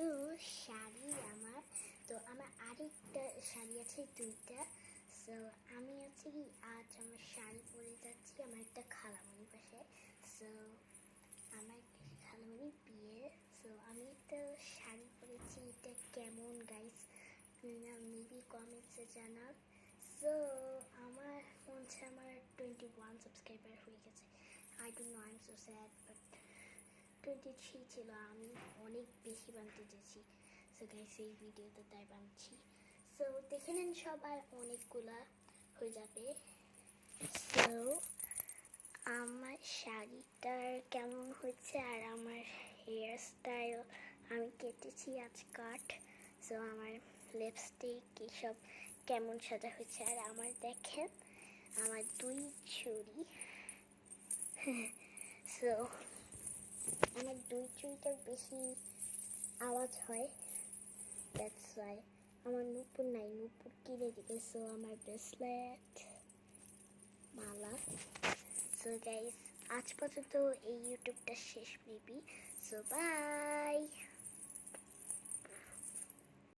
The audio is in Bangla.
তো শাড়ি আমার তো আমার আরেকটা শাড়ি আছে দুইটা। সো আমি হচ্ছে কি আজ আমার শাড়ি পরে যাচ্ছি আমার একটা খালামণির পাশে। সো আমার একটা খালামণির বিয়ে। সো আমি একটা শাড়ি পরেছি, এটা কেমন গাইস মেবি কমেন্টসে জানান। সো আমার মনে আমার 21 সাবস্ক্রাইবার হয়ে গেছে। I don't know, I am so sad, but 23 ছিল, আমি অনেক বেশি বানতে চেয়েছি। সো গাইস এই ভিডিওতে তাই বানছি। সো দেখে নেন সবাই, অনেকগুলা হয়ে যাবে। সো আমার শাড়িটার কেমন হচ্ছে আর আমার হেয়ার স্টাইল আমি কেটেছি আজ কাট। সো আমার লিপস্টিক এইসব কেমন সাজা হয়েছে আর আমার দেখেন আমার দুই চুড়ি। সো আমার দুই চুড়িটার বেশি আওয়াজ হয়, দ্যাটস ওয়াই। আমার নুপুর নাই, নুপুর কিনে দিবে। সো আমার ব্রেসলেট, মালা। সো গাইস আজ পর্যন্ত এই ইউটিউবটা শেষ মেবি। So by.